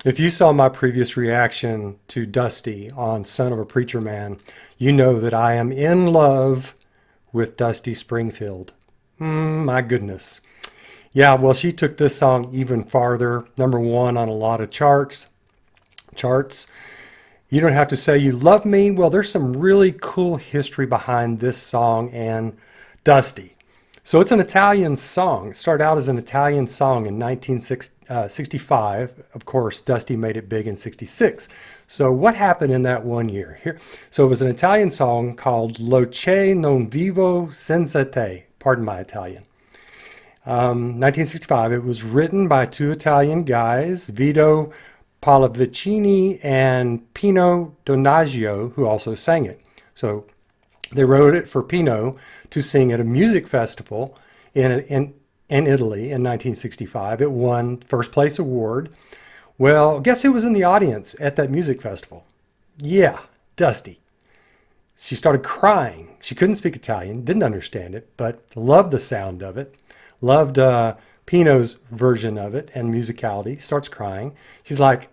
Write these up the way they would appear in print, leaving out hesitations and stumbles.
If you saw my previous reaction to Dusty on Son of a Preacher Man, you know that I am in love with Dusty Springfield. My goodness. Yeah, well, she took this song even farther. Number one on a lot of charts. You don't have to say you love me. Well, there's some really cool history behind this song and Dusty. So it's an Italian song. It started out as an Italian song in 1965. Of course, Dusty made it big in 66. So what happened in that one year? So it was an Italian song called Loce non vivo senza te. Pardon my Italian. 1965. It was written by two Italian guys, Vito Pallavicini and Pino Donaggio, who also sang it. So they wrote it for Pino to sing at a music festival in Italy in 1965. It won first place award. Well, guess who was in the audience at that music festival? Yeah, Dusty. She started crying. She couldn't speak Italian, didn't understand it, but loved the sound of it, loved Pino's version of it and musicality. Starts crying. She's like,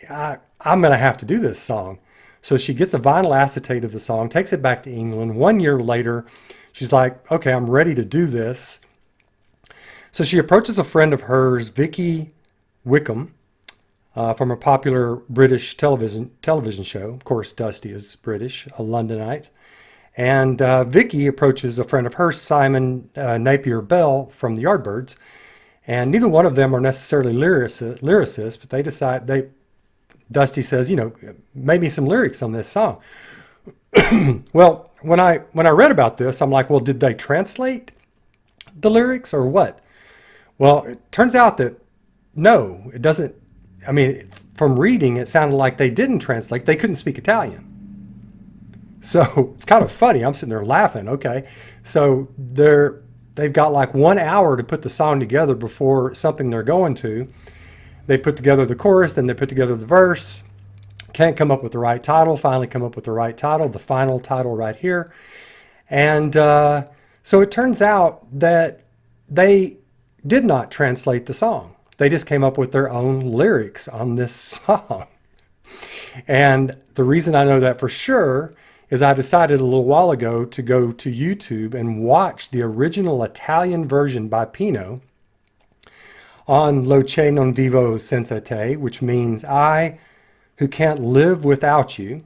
I'm going to have to do this song. So she gets a vinyl acetate of the song, takes it back to England. 1 year later, she's like, okay, I'm ready to do this. So she approaches a friend of hers, Vicky Wickham, from a popular British television show. Of course, Dusty is British, a Londonite. And Vicky approaches a friend of hers, Simon Napier Bell from the Yardbirds. And neither one of them are necessarily lyricists, but Dusty says, make me some lyrics on this song. Well, when I read about this, I'm like, well, did they translate the lyrics or what? Well, it turns out that no, it doesn't. I mean, from reading, it sounded like they didn't translate. They couldn't speak Italian. So it's kind of funny. I'm sitting there laughing. Okay. So they've got like 1 hour to put the song together before something they're going to. They put together the chorus, then they put together the verse. Can't come up with the right title. Finally come up with the right title, the final title right here. And so it turns out that they did not translate the song. They just came up with their own lyrics on this song. And the reason I know that for sure is I decided a little while ago to go to YouTube and watch the original Italian version by Pino on Loce non vivo senza te, which means I who can't live without you.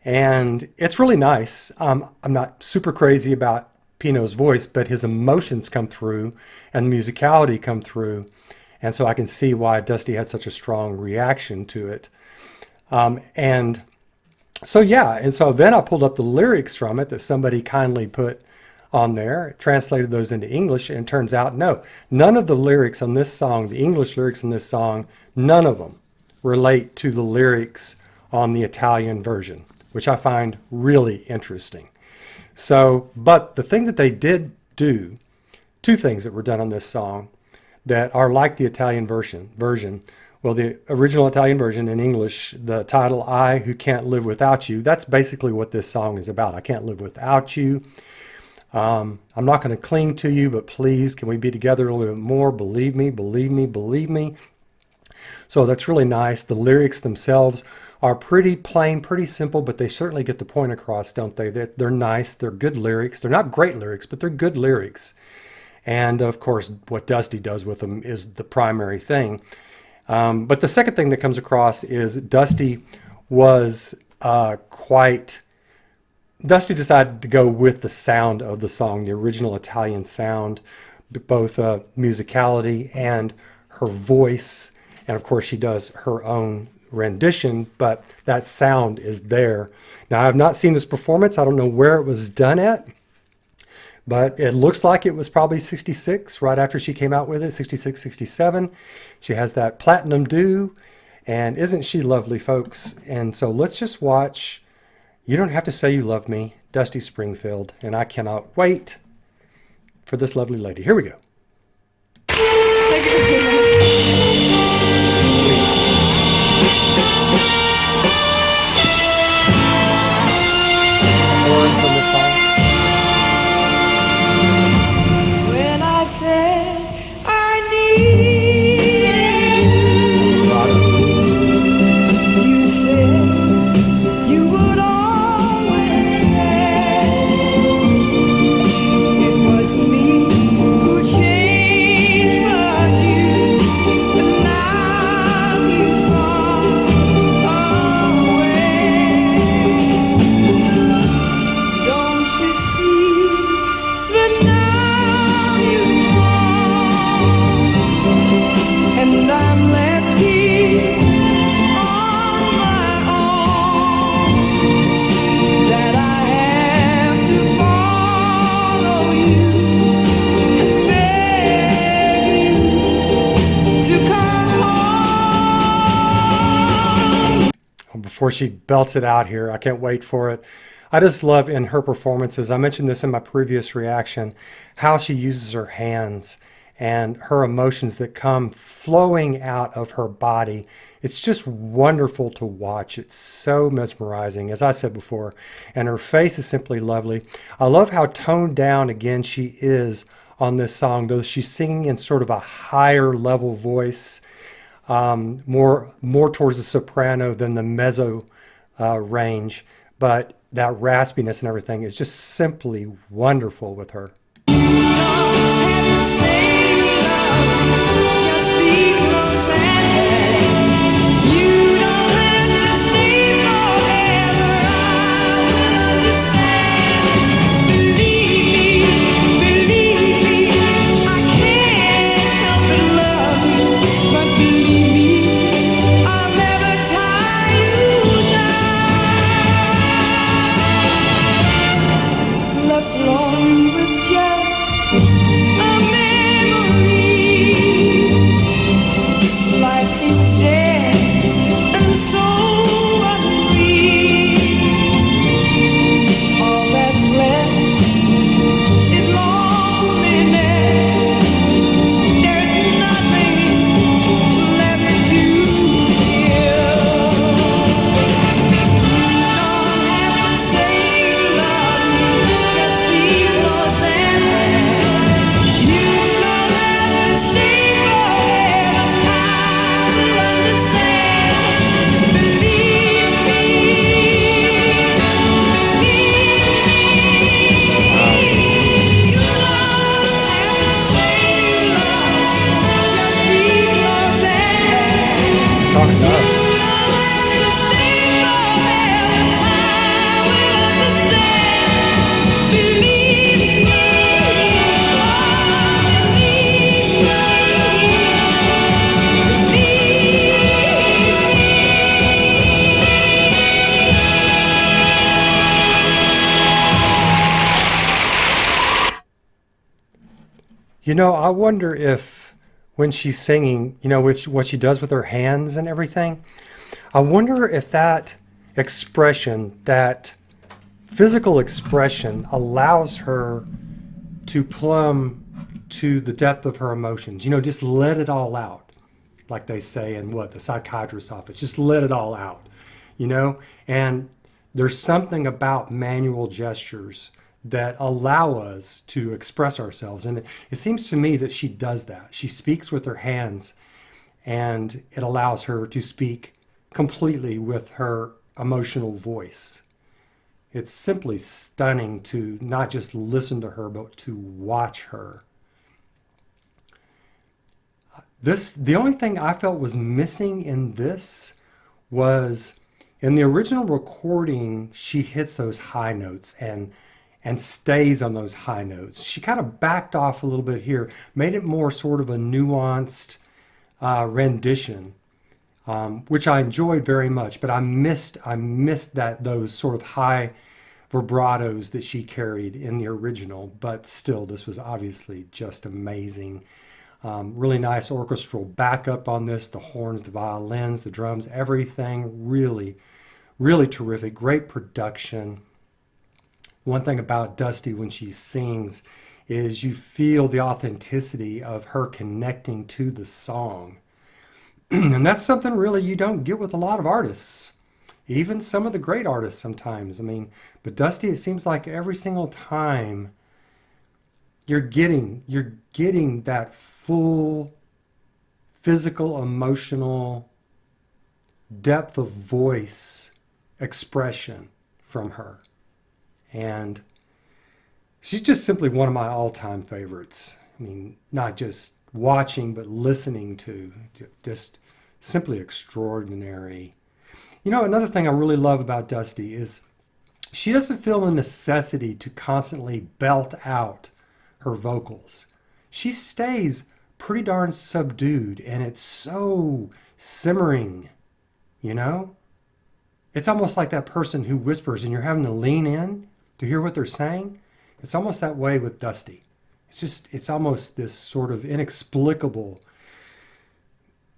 And it's really nice. I'm not super crazy about Pino's voice, but his emotions come through and the musicality come through. And so I can see why Dusty had such a strong reaction to it. And so then I pulled up the lyrics from it that somebody kindly put on there, translated those into English, and it turns out, no, none of the lyrics on this song, the English lyrics on this song, none of them relate to the lyrics on the Italian version, which I find really interesting. So, but the thing that they did do, two things that were done on this song that are like the Italian version. Well, the original Italian version in English, the title, I Who Can't Live Without You, that's basically what this song is about. I can't live without you. I'm not going to cling to you, but please, can we be together a little bit more? Believe me, believe me, believe me. So that's really nice. The lyrics themselves are pretty plain, pretty simple, but they certainly get the point across, don't they? They're nice. They're good lyrics. They're not great lyrics, but they're good lyrics. And of course, what Dusty does with them is the primary thing. But the second thing that comes across is Dusty decided to go with the sound of the song, the original Italian sound, both musicality and her voice. And of course, she does her own rendition, but that sound is there. Now, I have not seen this performance. I don't know where it was done at, but it looks like it was probably 66, right after she came out with it, 66, 67. She has that platinum due, and isn't she lovely, folks? And so let's just watch You Don't Have to Say You Love Me, Dusty Springfield, and I cannot wait for this lovely lady. Here we go. Horns on this song. When I said I need you, before she belts it out here. I can't wait for it. I just love in her performances, I mentioned this in my previous reaction, how she uses her hands and her emotions that come flowing out of her body. It's just wonderful to watch. It's so mesmerizing, as I said before. And her face is simply lovely. I love how toned down again she is on this song, though she's singing in sort of a higher level voice, more towards the soprano than the mezzo range. But that raspiness and everything is just simply wonderful with her. Talking to us. You know, I wonder if when she's singing, you know, with what she does with her hands and everything, I wonder if that expression, that physical expression, allows her to plumb to the depth of her emotions. You know, just let it all out, like they say in the psychiatrist's office. Just let it all out, you know? And there's something about manual gestures that allow us to express ourselves. And it seems to me that she does that. She speaks with her hands, and it allows her to speak completely with her emotional voice. It's simply stunning to not just listen to her, but to watch her. The only thing I felt was missing in this was in the original recording, she hits those high notes and stays on those high notes. She kind of backed off a little bit here, made it more sort of a nuanced rendition, which I enjoyed very much. But I missed those sort of high vibratos that she carried in the original. But still, this was obviously just amazing. Really nice orchestral backup on this, the horns, the violins, the drums, everything really, really terrific. Great production. One thing about Dusty when she sings is you feel the authenticity of her connecting to the song. And that's something really you don't get with a lot of artists, even some of the great artists sometimes. I mean, but Dusty, it seems like every single time you're getting that full physical, emotional depth of voice expression from her. And she's just simply one of my all-time favorites. I mean, not just watching, but listening to. Just simply extraordinary. You know, another thing I really love about Dusty is she doesn't feel the necessity to constantly belt out her vocals. She stays pretty darn subdued, and it's so simmering, you know? It's almost like that person who whispers and you're having to lean in to hear what they're saying. It's almost that way with Dusty. It's almost this sort of inexplicable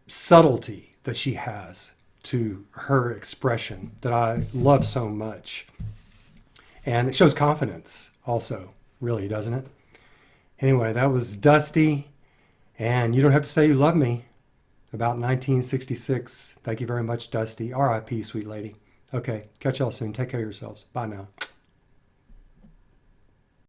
subtlety that she has to her expression that I love so much. And it shows confidence also, really, doesn't it? Anyway, that was Dusty. And You Don't Have to Say You Love Me, about 1966. Thank you very much, Dusty. R.I.P., sweet lady. Okay, catch y'all soon. Take care of yourselves. Bye now.